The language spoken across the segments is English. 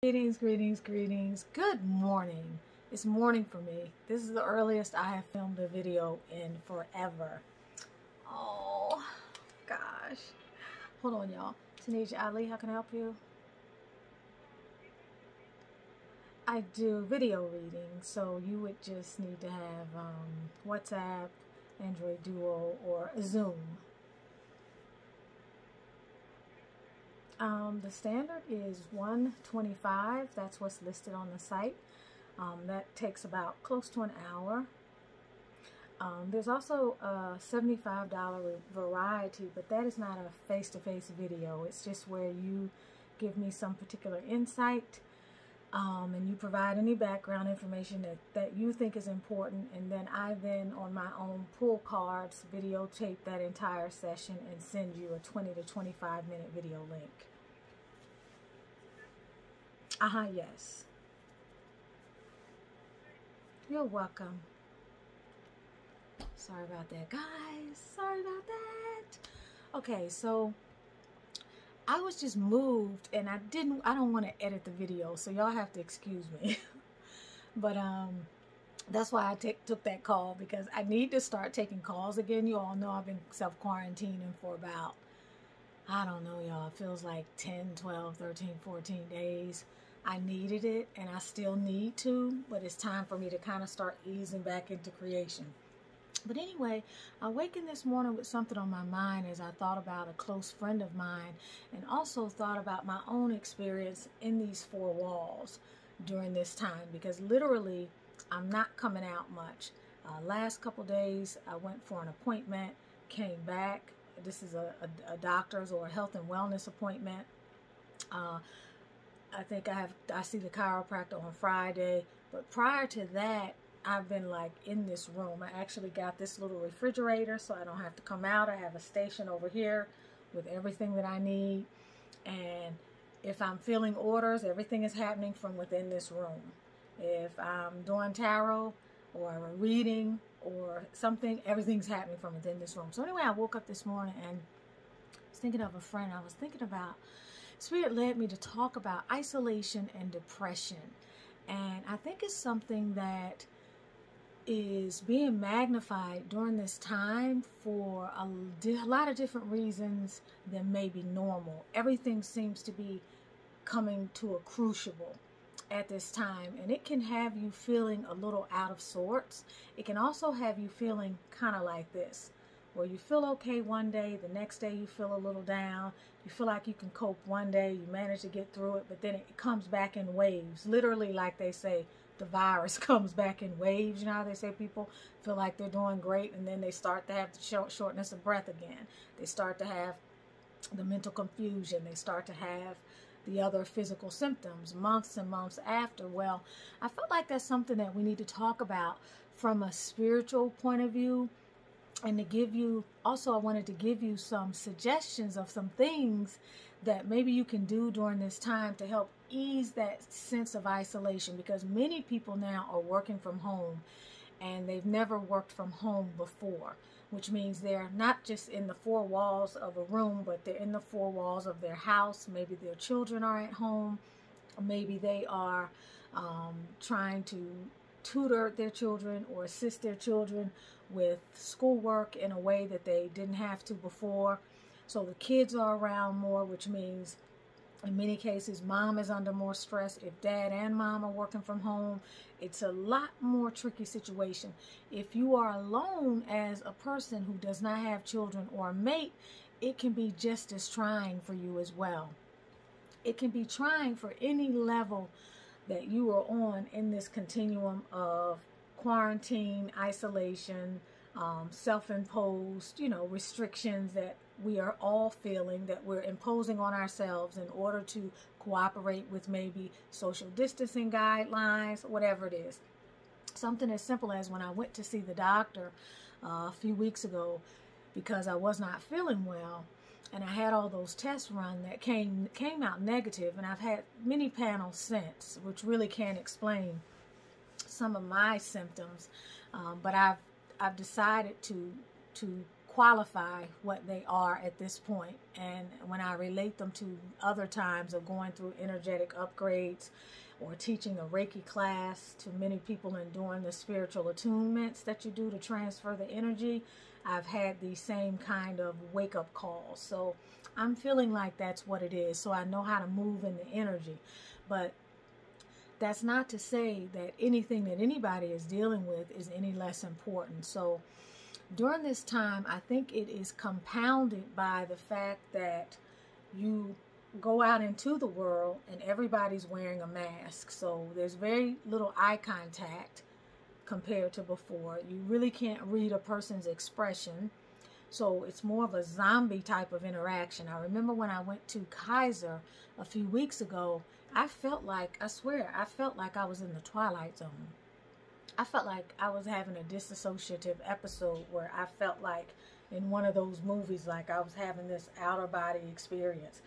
Greetings, greetings, greetings. Good morning. It's morning for me. This is the earliest I have filmed a video in forever. Oh, gosh. Hold on, y'all. Tanisha Ali, how can I help you? I do video readings, so you would just need to have WhatsApp, Android Duo, or Zoom. The standard is $125. That's what's listed on the site. That takes about close to an hour. There's also a $75 variety, but that is not a face-to-face video. It's just where you give me some particular insight, and you provide any background information that you think is important, and then I on my own pull cards, videotape that entire session and send you a 20 to 25 minute video link. Yes. You're welcome. Sorry about that, guys. Sorry about that. Okay, so I was just moved and I don't want to edit the video, so y'all have to excuse me. But that's why I took that call, because I need to start taking calls again. You all know I've been self-quarantining for about, I don't know, y'all, it feels like 10, 12, 13, 14 days. I needed it, and I still need to, but it's time for me to kind of start easing back into creation. But anyway, I awakened this morning with something on my mind as I thought about a close friend of mine, and also thought about my own experience in these four walls during this time, because literally I'm not coming out much. Last couple days I went for an appointment, came back. This is a doctor's or a health and wellness appointment. I think I see the chiropractor on Friday, but prior to that, I've been like in this room. I actually got this little refrigerator so I don't have to come out. I have a station over here with everything that I need, and if I'm filling orders, everything is happening from within this room. If I'm doing tarot or a reading or something, everything's happening from within this room. So anyway, I woke up this morning and I was thinking of a friend. I was thinking about, Spirit led me to talk about isolation and depression. And I think it's something that is being magnified during this time for a lot of different reasons than maybe normal. Everything seems to be coming to a crucible at this time, and it can have you feeling a little out of sorts. It can also have you feeling kind of like this, where you feel okay one day, the next day you feel a little down, you feel like you can cope one day, you manage to get through it, but then it comes back in waves. Literally, like they say, the virus comes back in waves. You know how they say people feel like they're doing great, and then they start to have the shortness of breath again. They start to have the mental confusion. They start to have the other physical symptoms months and months after. Well, I felt like that's something that we need to talk about from a spiritual point of view, and to give you, also I wanted to give you some suggestions of some things that maybe you can do during this time to help ease that sense of isolation, because many people now are working from home and they've never worked from home before, which means they're not just in the four walls of a room, but they're in the four walls of their house. Maybe their children are at home, or maybe they are trying to tutor their children or assist their children with schoolwork in a way that they didn't have to before. So the kids are around more, which means in many cases mom is under more stress. If dad and mom are working from home, it's a lot more tricky situation. If you are alone as a person who does not have children or a mate, it can be just as trying for you as well. It can be trying for any level that you are on in this continuum of quarantine, isolation, self-imposed, restrictions that we are all feeling, that we're imposing on ourselves in order to cooperate with maybe social distancing guidelines, whatever it is. Something as simple as when I went to see the doctor a few weeks ago because I was not feeling well, and I had all those tests run that came out negative, and I've had many panels since, which really can't explain some of my symptoms, but I've decided to qualify what they are at this point. And when I relate them to other times of going through energetic upgrades or teaching a Reiki class to many people and doing the spiritual attunements that you do to transfer the energy, I've had the same kind of wake-up calls. So I'm feeling like that's what it is. So I know how to move in the energy. But that's not to say that anything that anybody is dealing with is any less important. So during this time, I think it is compounded by the fact that you go out into the world and everybody's wearing a mask. So there's very little eye contact compared to before. You really can't read a person's expression. So it's more of a zombie type of interaction. I remember when I went to Kaiser a few weeks ago, I felt like, I swear, I felt like I was in the Twilight Zone. I felt like I was having a dissociative episode where I felt like in one of those movies, like I was having this outer body experience.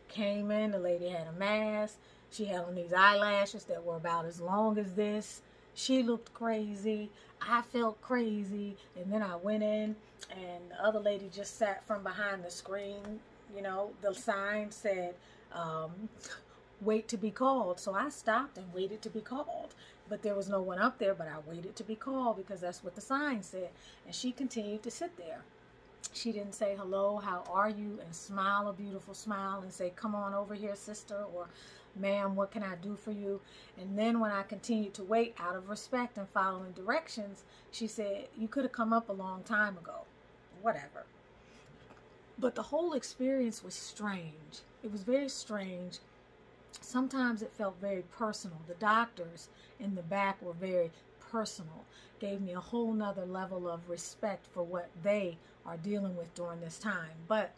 Came in, the lady had a mask. She had on these eyelashes that were about as long as this. She looked crazy. I felt crazy. And then I went in and the other lady just sat from behind the screen. You know, the sign said, wait to be called. So I stopped and waited to be called. But there was no one up there, but I waited to be called because that's what the sign said. And she continued to sit there. She didn't say, hello, how are you? And smile a beautiful smile and say, come on over here, sister, or ma'am, what can I do for you? And then when I continued to wait out of respect and following directions, she said, you could have come up a long time ago. Whatever. But the whole experience was strange. It was very strange. Sometimes it felt very personal. The doctors in the back were very personal. Gave me a whole nother level of respect for what they are dealing with during this time. But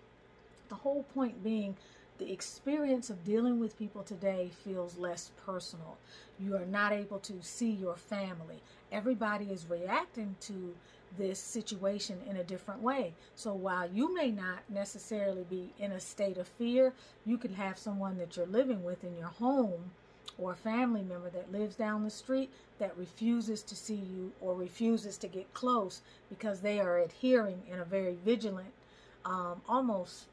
the whole point being, the experience of dealing with people today feels less personal. You are not able to see your family. Everybody is reacting to this situation in a different way. So while you may not necessarily be in a state of fear, you can have someone that you're living with in your home or a family member that lives down the street that refuses to see you or refuses to get close because they are adhering in a very vigilant, almost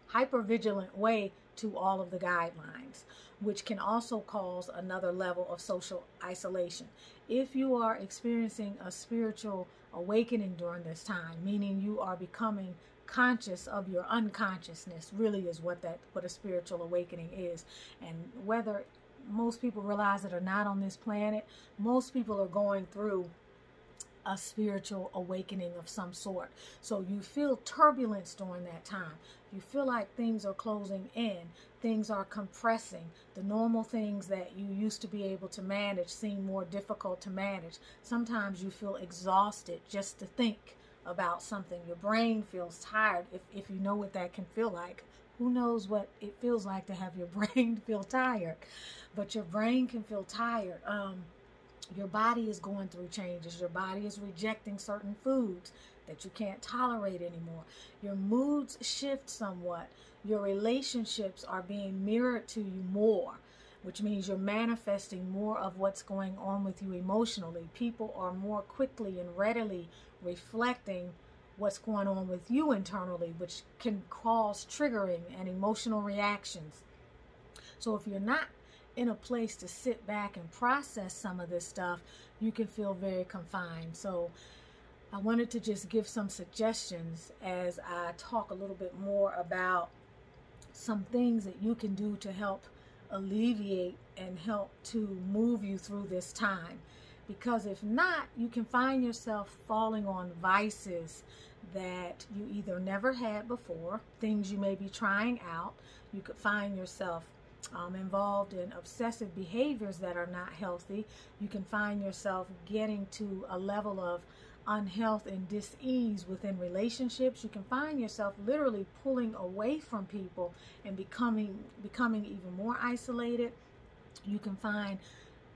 hyper-vigilant way to all of the guidelines, which can also cause another level of social isolation. If you are experiencing a spiritual awakening during this time, meaning you are becoming conscious of your unconsciousness, really is what a spiritual awakening is. And whether most people realize it or not on this planet, most people are going through a spiritual awakening of some sort. So you feel turbulence during that time. You feel like things are closing in, things are compressing. The normal things that you used to be able to manage seem more difficult to manage. Sometimes you feel exhausted just to think about something. Your brain feels tired. If you know what that can feel like. Who knows what it feels like to have your brain feel tired? But your brain can feel tired. Your body is going through changes. Your body is rejecting certain foods that you can't tolerate anymore. Your moods shift somewhat. Your relationships are being mirrored to you more, which means you're manifesting more of what's going on with you emotionally. People are more quickly and readily reflecting what's going on with you internally, which can cause triggering and emotional reactions. So if you're not in a place to sit back and process some of this stuff, you can feel very confined. So I wanted to just give some suggestions as I talk a little bit more about some things that you can do to help alleviate and help to move you through this time. Because if not, you can find yourself falling on vices that you either never had before, things you may be trying out. You could find yourself involved in obsessive behaviors that are not healthy. You can find yourself getting to a level of unhealth and dis-ease within relationships. You can find yourself literally pulling away from people and becoming even more isolated. You can find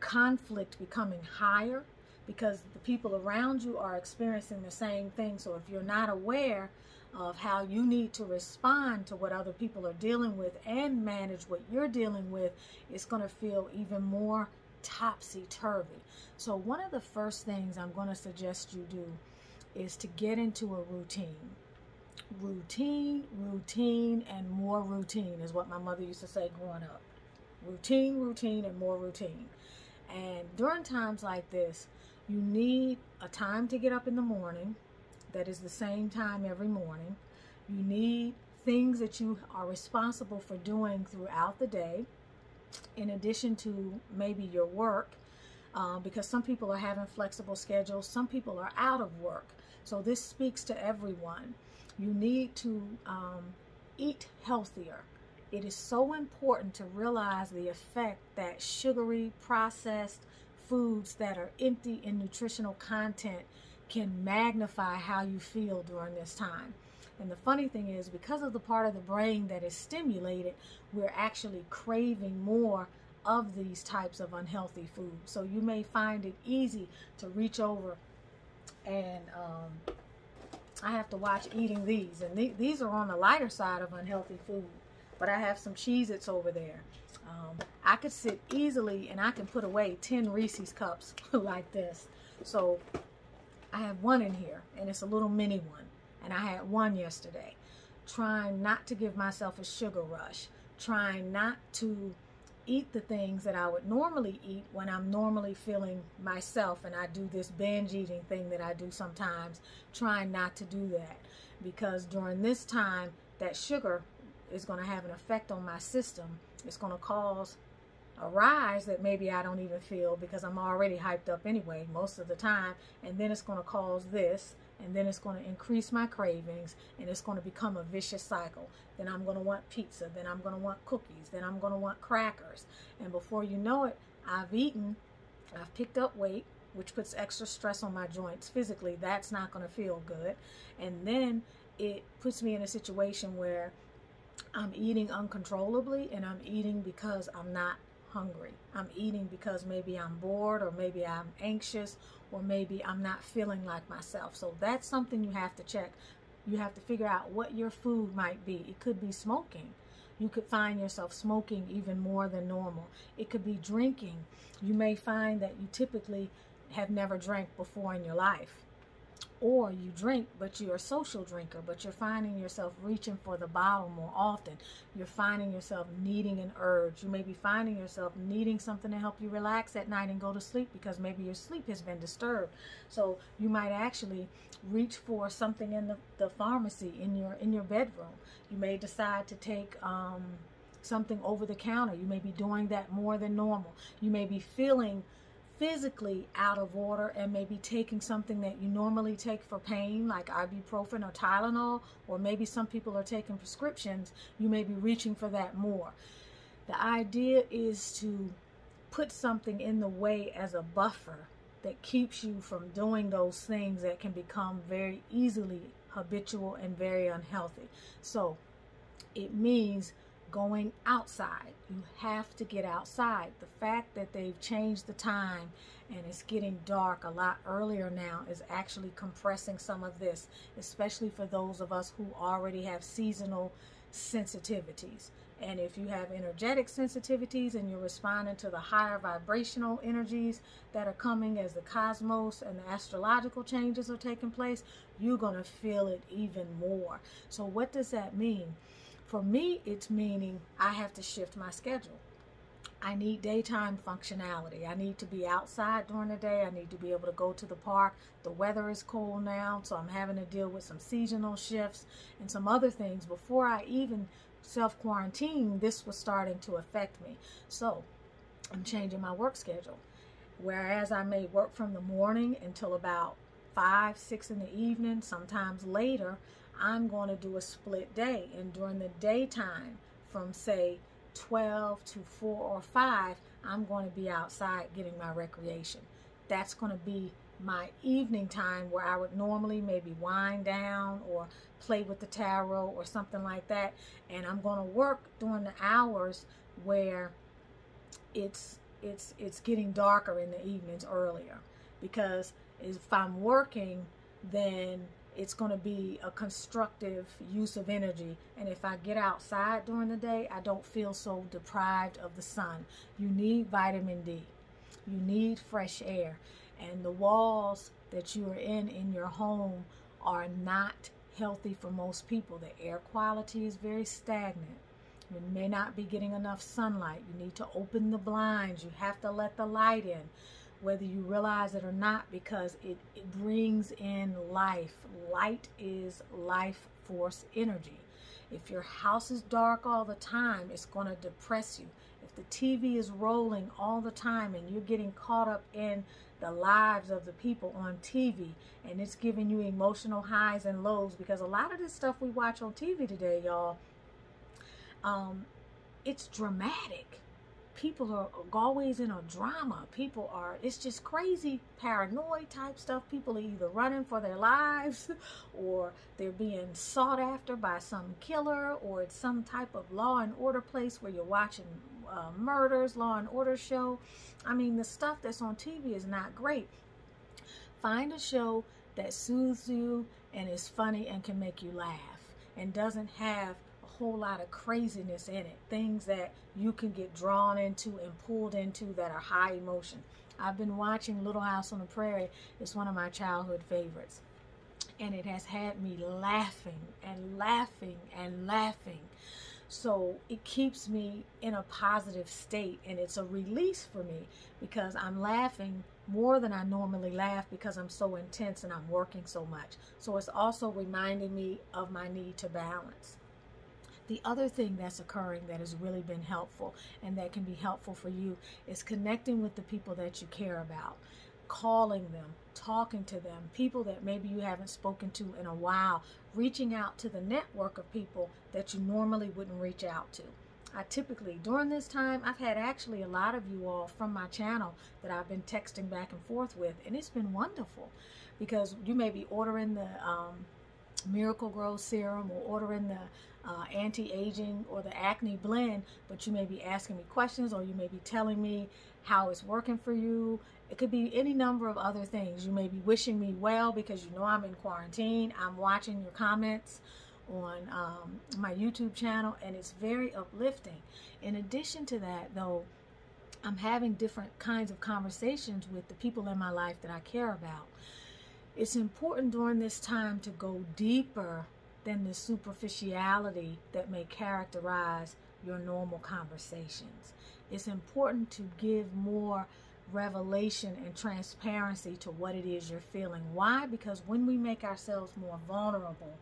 conflict becoming higher because the people around you are experiencing the same thing. So if you're not aware of how you need to respond to what other people are dealing with and manage what you're dealing with, it's going to feel even more topsy-turvy. So one of the first things I'm going to suggest you do is to get into a routine. Routine, and more routine is what my mother used to say growing up. Routine, and more routine. And during times like this, you need a time to get up in the morning that is the same time every morning. You need things that you are responsible for doing throughout the day, in addition to maybe your work, because some people are having flexible schedules, some people are out of work. So this speaks to everyone. You need to eat healthier. It is so important to realize the effect that sugary, processed foods that are empty in nutritional content can magnify how you feel during this time. And the funny thing is, because of the part of the brain that is stimulated, we're actually craving more of these types of unhealthy foods. So you may find it easy to reach over and I have to watch eating these, and these are on the lighter side of unhealthy food, but I have some Cheez-Its over there. I could sit easily and I can put away 10 Reese's cups like this. So I have one in here, and it's a little mini one, and I had one yesterday. Trying not to give myself a sugar rush, trying not to eat the things that I would normally eat when I'm normally feeling myself, and I do this binge eating thing that I do sometimes, trying not to do that, because during this time that sugar is going to have an effect on my system. It's going to cause a rise that maybe I don't even feel, because I'm already hyped up anyway most of the time, and then it's going to cause this, and then it's going to increase my cravings, and it's going to become a vicious cycle. Then I'm going to want pizza, then I'm going to want cookies, then I'm going to want crackers, and before you know it, I've picked up weight, which puts extra stress on my joints physically. That's not going to feel good. And then it puts me in a situation where I'm eating uncontrollably, and I'm eating because I'm not hungry. I'm eating because maybe I'm bored, or maybe I'm anxious, or maybe I'm not feeling like myself. So that's something you have to check. You have to figure out what your food might be. It could be smoking. You could find yourself smoking even more than normal. It could be drinking. You may find that you typically have never drank before in your life. Or you drink, but you're a social drinker, but you're finding yourself reaching for the bottle more often. You're finding yourself needing an urge. You may be finding yourself needing something to help you relax at night and go to sleep, because maybe your sleep has been disturbed. So you might actually reach for something in the pharmacy in your bedroom. You may decide to take something over the counter. You may be doing that more than normal. You may be feeling physically out of order and maybe taking something that you normally take for pain, like ibuprofen or Tylenol, or maybe some people are taking prescriptions. You may be reaching for that more. The idea is to put something in the way as a buffer that keeps you from doing those things that can become very easily habitual and very unhealthy. So it means going outside. You have to get outside. The fact that they've changed the time and it's getting dark a lot earlier now is actually compressing some of this, especially for those of us who already have seasonal sensitivities. And if you have energetic sensitivities and you're responding to the higher vibrational energies that are coming as the cosmos and the astrological changes are taking place, you're going to feel it even more. So what does that mean? For me, it's meaning I have to shift my schedule. I need daytime functionality. I need to be outside during the day. I need to be able to go to the park. The weather is cold now, so I'm having to deal with some seasonal shifts and some other things. Before I even self-quarantine, this was starting to affect me. So I'm changing my work schedule. Whereas I may work from the morning until about 5, 6 in the evening, sometimes later, I'm going to do a split day, and during the daytime from say 12 to 4 or 5, I'm going to be outside getting my recreation. That's going to be my evening time, where I would normally maybe wind down or play with the tarot or something like that, and I'm going to work during the hours where it's getting darker in the evenings earlier, because if I'm working, then it's going to be a constructive use of energy. And if I get outside during the day, I don't feel so deprived of the sun. You need vitamin D. You need fresh air. And the walls that you are in your home are not healthy for most people. The air quality is very stagnant. You may not be getting enough sunlight. You need to open the blinds. You have to let the light in, whether you realize it or not, because it brings in life. Light is life force energy. If your house is dark all the time, it's going to depress you. If the TV is rolling all the time and you're getting caught up in the lives of the people on TV, and it's giving you emotional highs and lows, because a lot of this stuff we watch on TV today, y'all, it's dramatic. People are always in a drama. It's just crazy, paranoid type stuff. People are either running for their lives, or they're being sought after by some killer, or it's some type of law and order place where you're watching murders, law and order show. I mean, the stuff that's on TV is not great. Find a show that soothes you and is funny and can make you laugh and doesn't have whole lot of craziness in it, things that you can get drawn into and pulled into that are high emotion. I've been watching Little House on the Prairie. It's one of my childhood favorites, and it has had me laughing and laughing and laughing. So it keeps me in a positive state, and it's a release for me because I'm laughing more than I normally laugh because I'm so intense and I'm working so much. So it's also reminding me of my need to balance. The other thing that's occurring that has really been helpful and that can be helpful for you is connecting with the people that you care about, calling them, talking to them, people that maybe you haven't spoken to in a while, reaching out to the network of people that you normally wouldn't reach out to. I typically, during this time, I've had actually a lot of you all from my channel that I've been texting back and forth with, and it's been wonderful because you may be ordering the Miracle Grow Serum or ordering the anti-aging or the acne blend, but you may be asking me questions, or you may be telling me how it's working for you. It could be any number of other things. You may be wishing me well because you know I'm in quarantine. I'm watching your comments on my YouTube channel, and it's very uplifting. In addition to that, though, I'm having different kinds of conversations with the people in my life that I care about. It's important during this time to go deeper than the superficiality that may characterize your normal conversations. It's important to give more revelation and transparency to what it is you're feeling. Why? Because when we make ourselves more vulnerable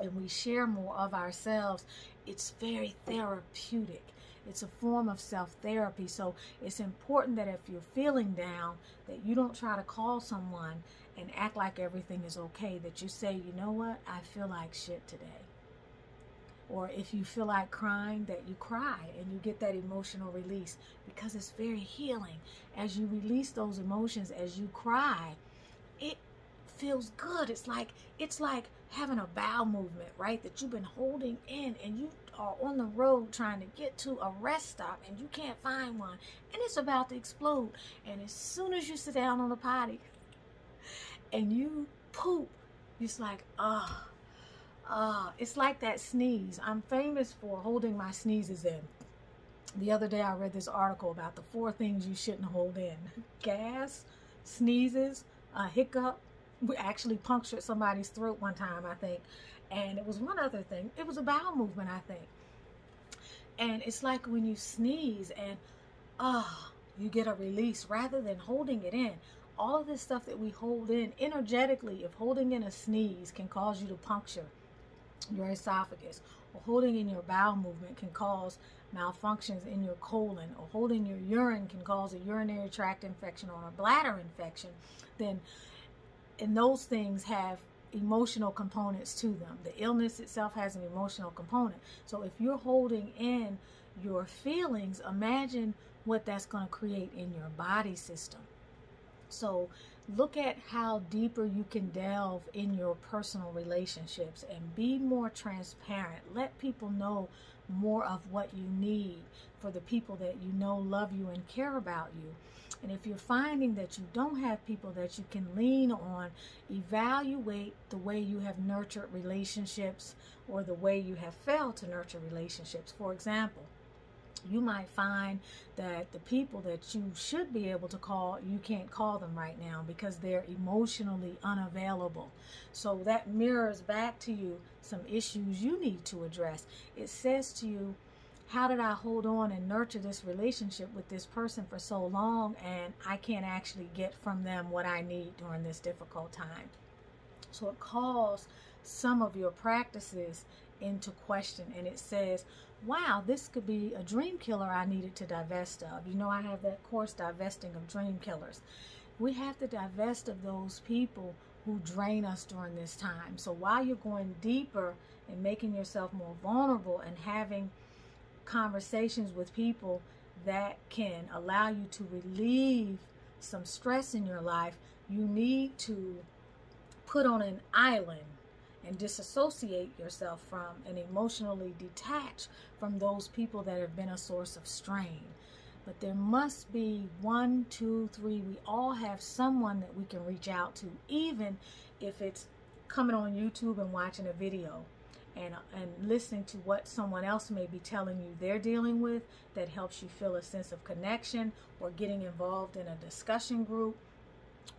and we share more of ourselves, it's very therapeutic. It's a form of self-therapy. So it's important that if you're feeling down, that you don't try to call someone and act like everything is okay, that you say, you know what, I feel like shit today. Or if you feel like crying, that you cry and you get that emotional release, because it's very healing. As you release those emotions, as you cry, it feels good. It's like having a bowel movement, right, that you've been holding in, and you are on the road trying to get to a rest stop and you can't find one, and it's about to explode. And as soon as you sit down on the potty and you poop, it's like, it's like that sneeze. I'm famous for holding my sneezes in. The other day I read this article about the 4 things you shouldn't hold in. Gas, sneezes, a hiccup. We actually punctured somebody's throat one time, I think. And it was one other thing. It was a bowel movement, I think. And it's like when you sneeze and you get a release rather than holding it in. All of this stuff that we hold in energetically, if holding in a sneeze can cause you to puncture your esophagus, or holding in your bowel movement can cause malfunctions in your colon, or holding your urine can cause a urinary tract infection or a bladder infection, and those things have emotional components to them. The illness itself has an emotional component. So if you're holding in your feelings, imagine what that's going to create in your body system. So look at how deeper you can delve in your personal relationships and be more transparent. Let people know more of what you need for the people that you know love you and care about you. And if you're finding that you don't have people that you can lean on, evaluate the way you have nurtured relationships or the way you have failed to nurture relationships. For example, You might find that the people that you should be able to call, you can't call them right now because they're emotionally unavailable. So that mirrors back to you some issues you need to address. It says to you, how did I hold on and nurture this relationship with this person for so long, and I can't actually get from them what I need during this difficult time? So it calls some of your practices into question, and it says, wow, this could be a dream killer I needed to divest of. You know, I have that course, Divesting of Dream Killers. We have to divest of those people who drain us during this time. So while you're going deeper and making yourself more vulnerable and having conversations with people that can allow you to relieve some stress in your life, you need to put on an island and disassociate yourself from and emotionally detach from those people that have been a source of strain. But there must be 1, 2, 3. We all have someone that we can reach out to, even if it's coming on YouTube and watching a video and listening to what someone else may be telling you they're dealing with, that helps you feel a sense of connection, or getting involved in a discussion group,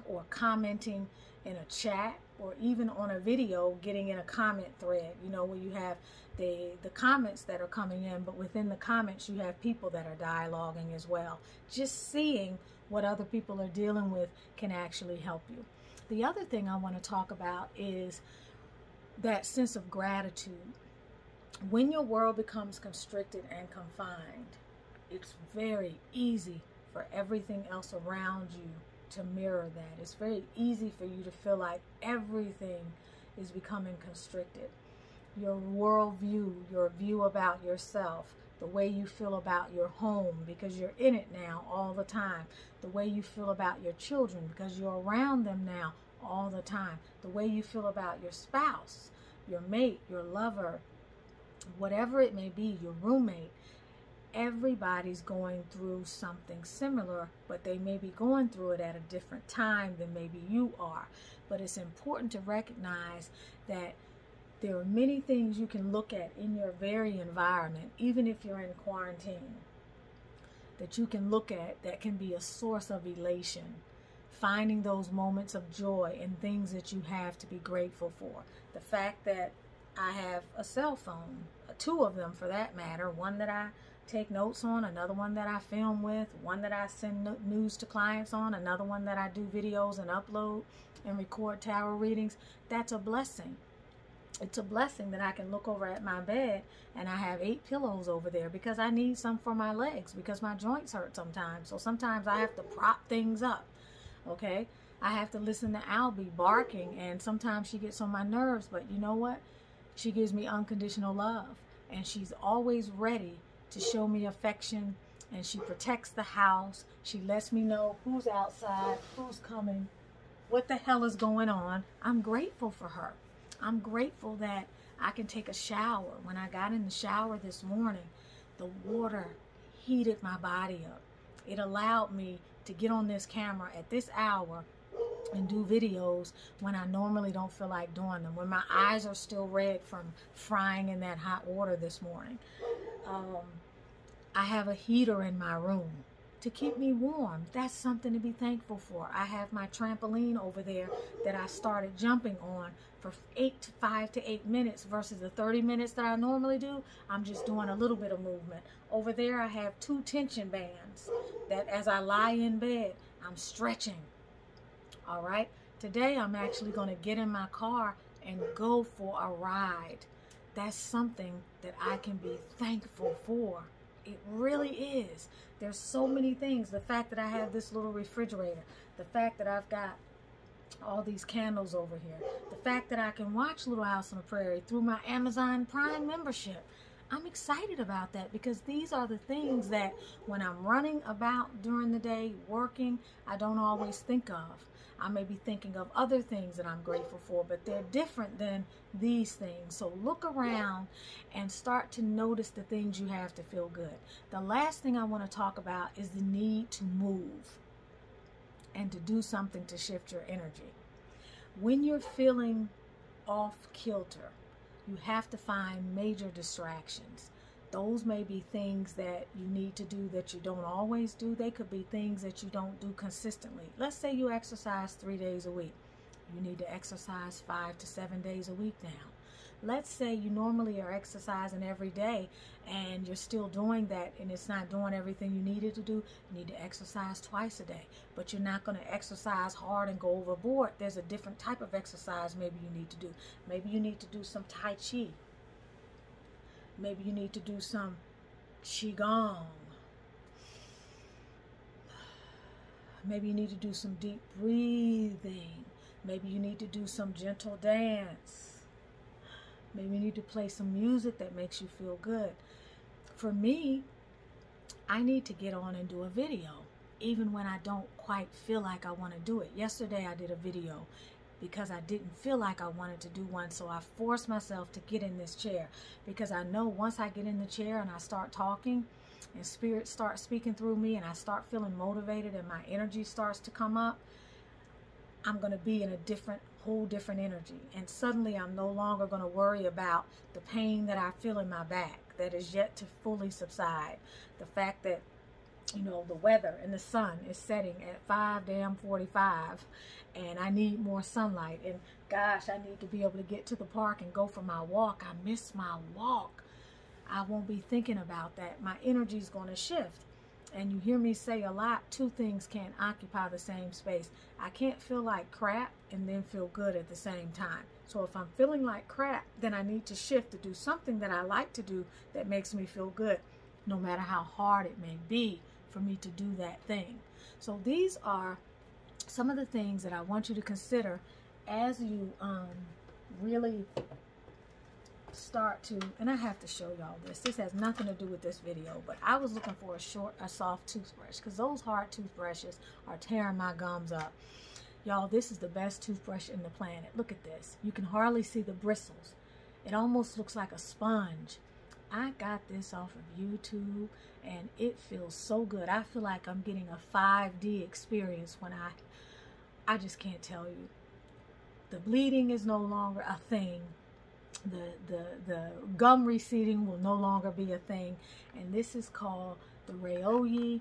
or commenting in a chat, or even on a video, getting in a comment thread, you know, where you have the comments that are coming in, but within the comments you have people that are dialoguing as well. Just seeing what other people are dealing with can actually help you. The other thing I want to talk about is that sense of gratitude. When your world becomes constricted and confined, it's very easy for everything else around you to mirror that. It's very easy for you to feel like everything is becoming constricted. Your worldview, your view about yourself, the way you feel about your home because you're in it now all the time, the way you feel about your children because you're around them now all the time, the way you feel about your spouse, your mate, your lover, whatever it may be, your roommate. Everybody's going through something similar, but they may be going through it at a different time than maybe you are. But it's important to recognize that there are many things you can look at in your very environment, even if you're in quarantine, that you can look at that can be a source of elation. Finding those moments of joy and things that you have to be grateful for. The fact that I have a cell phone, 2 of them for that matter, one that I take notes on, another one that I film with, one that I send news to clients on, another one that I do videos and upload and record tarot readings. That's a blessing. It's a blessing that I can look over at my bed and I have 8 pillows over there because I need some for my legs because my joints hurt sometimes. So sometimes I have to prop things up. Okay, I have to listen to Albie barking, and sometimes she gets on my nerves, but you know what? She gives me unconditional love, and she's always ready to show me affection, and she protects the house. She lets me know who's outside, who's coming, what the hell is going on. I'm grateful for her. I'm grateful that I can take a shower. When I got in the shower this morning, the water heated my body up. It allowed me to get on this camera at this hour and do videos when I normally don't feel like doing them, when my eyes are still red from frying in that hot water this morning. I have a heater in my room to keep me warm. That's something to be thankful for. I have my trampoline over there that I started jumping on for 5 to 8 minutes versus the 30 minutes that I normally do. I'm just doing a little bit of movement. Over there I have 2 tension bands that as I lie in bed, I'm stretching. All right. Today I'm actually going to get in my car and go for a ride. That's something that I can be thankful for. It really is. There's so many things. The fact that I have this little refrigerator, the fact that I've got all these candles over here, the fact that I can watch Little House on the Prairie through my Amazon Prime membership. I'm excited about that because these are the things that when I'm running about during the day, working, I don't always think of. I may be thinking of other things that I'm grateful for, but they're different than these things. So look around and start to notice the things you have to feel good. The last thing I want to talk about is the need to move and to do something to shift your energy. When you're feeling off kilter, you have to find major distractions. Those may be things that you need to do that you don't always do. They could be things that you don't do consistently. Let's say you exercise 3 days a week. You need to exercise 5 to 7 days a week now. Let's say you normally are exercising every day and you're still doing that and it's not doing everything you needed to do. You need to exercise twice a day, but you're not going to exercise hard and go overboard. There's a different type of exercise maybe you need to do. Maybe you need to do some Tai Chi. Maybe you need to do some Qigong. Maybe you need to do some deep breathing. Maybe you need to do some gentle dance. Maybe you need to play some music that makes you feel good. For me, I need to get on and do a video, even when I don't quite feel like I want to do it. Yesterday I did a video because I didn't feel like I wanted to do one, so I forced myself to get in this chair, because I know once I get in the chair and I start talking and spirit starts speaking through me and I start feeling motivated and my energy starts to come up, I'm going to be in a whole different energy. And suddenly I'm no longer going to worry about the pain that I feel in my back that is yet to fully subside. The fact that, you know, the weather and the sun is setting at 5:45 and I need more sunlight. And gosh, I need to be able to get to the park and go for my walk. I miss my walk. I won't be thinking about that. My energy is going to shift. And you hear me say a lot, two things can't occupy the same space. I can't feel like crap and then feel good at the same time. So if I'm feeling like crap, then I need to shift to do something that I like to do that makes me feel good, no matter how hard it may be for me to do that thing. So these are some of the things that I want you to consider as you really start to, and I have to show y'all this. This has nothing to do with this video, but I was looking for a soft toothbrush, because those hard toothbrushes are tearing my gums up. Y'all, this is the best toothbrush in the planet. Look at this. You can hardly see the bristles. It almost looks like a sponge. I got this off of YouTube and it feels so good. I feel like I'm getting a 5D experience when I just can't tell you. The bleeding is no longer a thing. The gum receding will no longer be a thing. And this is called the Ryoyi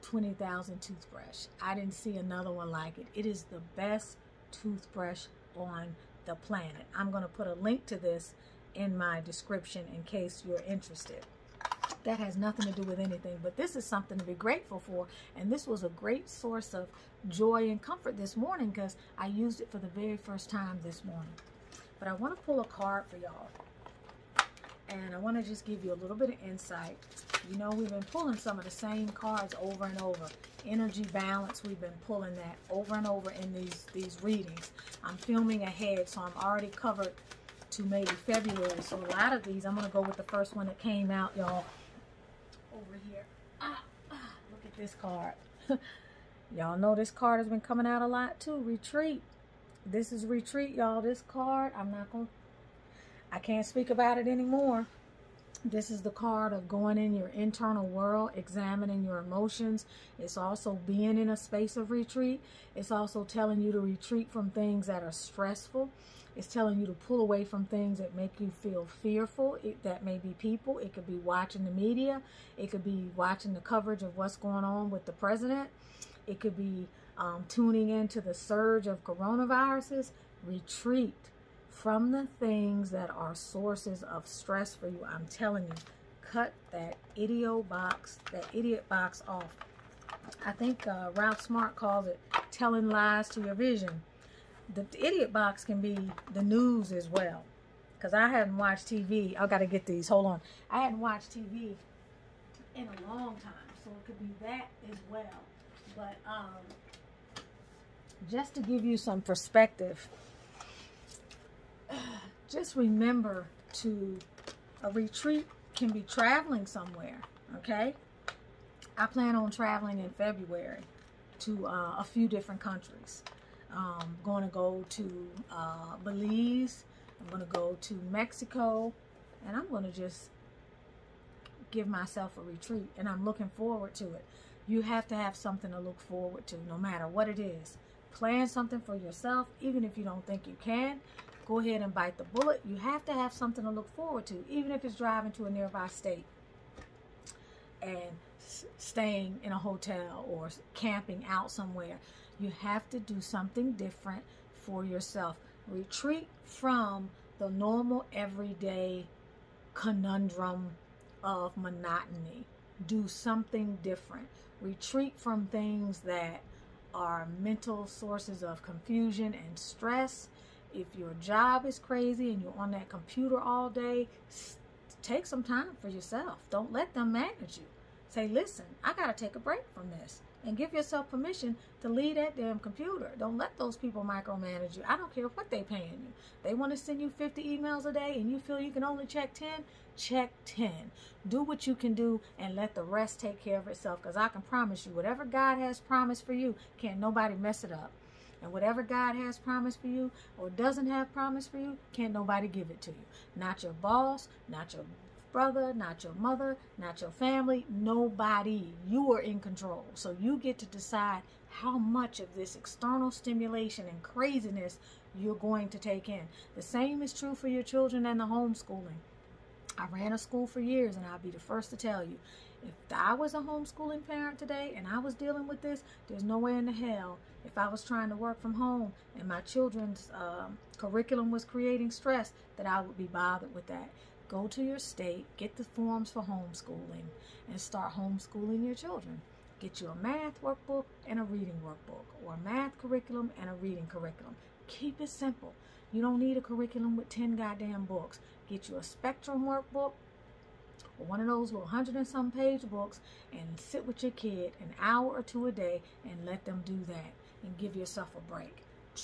20,000 toothbrush. I didn't see another one like it. It is the best toothbrush on the planet. I'm going to put a link to this in my description in case you're interested. That has nothing to do with anything, but this is something to be grateful for. And this was a great source of joy and comfort this morning because I used it for the very first time this morning. But I want to pull a card for y'all. And I want to just give you a little bit of insight. You know, we've been pulling some of the same cards over and over. Energy balance, we've been pulling that over and over in these readings. I'm filming ahead, so I'm already covered to maybe February. So a lot of these, I'm going to go with the first one that came out, y'all. Over here. Look at this card. Y'all know this card has been coming out a lot too. Retreat. This is retreat, y'all. This card, I can't speak about it anymore. This is the card of going in your internal world, examining your emotions. It's also being in a space of retreat. It's also telling you to retreat from things that are stressful. It's telling you to pull away from things that make you feel fearful. That may be people. It could be watching the media. It could be watching the coverage of what's going on with the president. It could be tuning into the surge of coronaviruses. Retreat from the things that are sources of stress for you. I'm telling you, cut that idiot box off. I think Ralph Smart calls it telling lies to your vision. The idiot box can be the news as well. Because I hadn't watched TV. I got to get these. Hold on. I hadn't watched TV in a long time. So it could be that as well. But just to give you some perspective, just remember a retreat can be traveling somewhere, okay? I plan on traveling in February to a few different countries. I'm going to go to Belize. I'm going to go to Mexico. And I'm going to just give myself a retreat. And I'm looking forward to it. You have to have something to look forward to, no matter what it is. Plan something for yourself, even if you don't think you can. go ahead and bite the bullet. You have to have something to look forward to, even if it's driving to a nearby state and staying in a hotel or camping out somewhere. You have to do something different for yourself. Retreat from the normal everyday conundrum of monotony. Do something different. Retreat from things that are mental sources of confusion and stress. If your job is crazy and you're on that computer all day, take some time for yourself. Don't let them manage you. Say, listen, I got to take a break from this. And give yourself permission to leave that damn computer. Don't let those people micromanage you. I don't care what they paying you. They want to send you 50 emails a day and you feel you can only check 10? Check 10. Do what you can do and let the rest take care of itself. Because I can promise you, whatever God has promised for you, can't nobody mess it up. And whatever God has promised for you or doesn't have promised for you, can't nobody give it to you. Not your boss, not your brother, not your mother, not your family, nobody. You are in control. So you get to decide how much of this external stimulation and craziness you're going to take in. The same is true for your children and the homeschooling. I ran a school for years, and I'll be the first to tell you, if I was a homeschooling parent today and I was dealing with this, there's no way in the hell, if I was trying to work from home and my children's curriculum was creating stress, that I would be bothered with that. Go to your state, get the forms for homeschooling, and start homeschooling your children. Get you a math workbook and a reading workbook, or a math curriculum and a reading curriculum. Keep it simple. You don't need a curriculum with 10 goddamn books. Get you a Spectrum workbook, or one of those little 100 and some page books, and sit with your kid an hour or two a day and let them do that, and give yourself a break.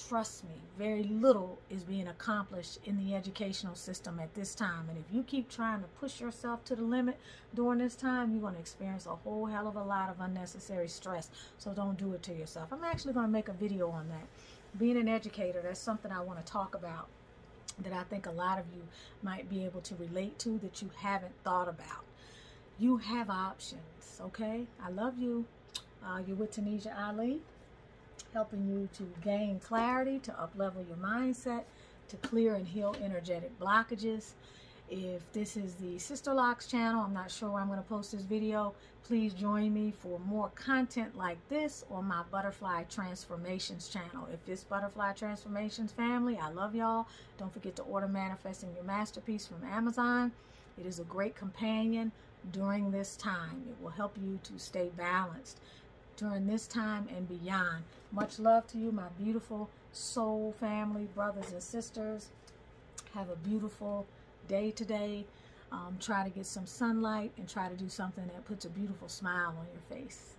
Trust me, very little is being accomplished in the educational system at this time. And if you keep trying to push yourself to the limit during this time, you're going to experience a whole hell of a lot of unnecessary stress. So don't do it to yourself. I'm actually going to make a video on that. Being an educator, that's something I want to talk about that I think a lot of you might be able to relate to that you haven't thought about. You have options, okay? I love you. You're with Tanisha Ali, helping you to gain clarity, to up-level your mindset, to clear and heal energetic blockages. If this is the Sisterlocks channel, I'm not sure where I'm going to post this video. Please join me for more content like this on my Butterfly Transformations channel. If this Butterfly Transformations family, I love y'all. Don't forget to order Manifesting Your Masterpiece from Amazon. It is a great companion during this time. It will help you to stay balanced during this time and beyond. Much love to you, my beautiful soul family, brothers and sisters. Have a beautiful day today. Try to get some sunlight and try to do something that puts a beautiful smile on your face.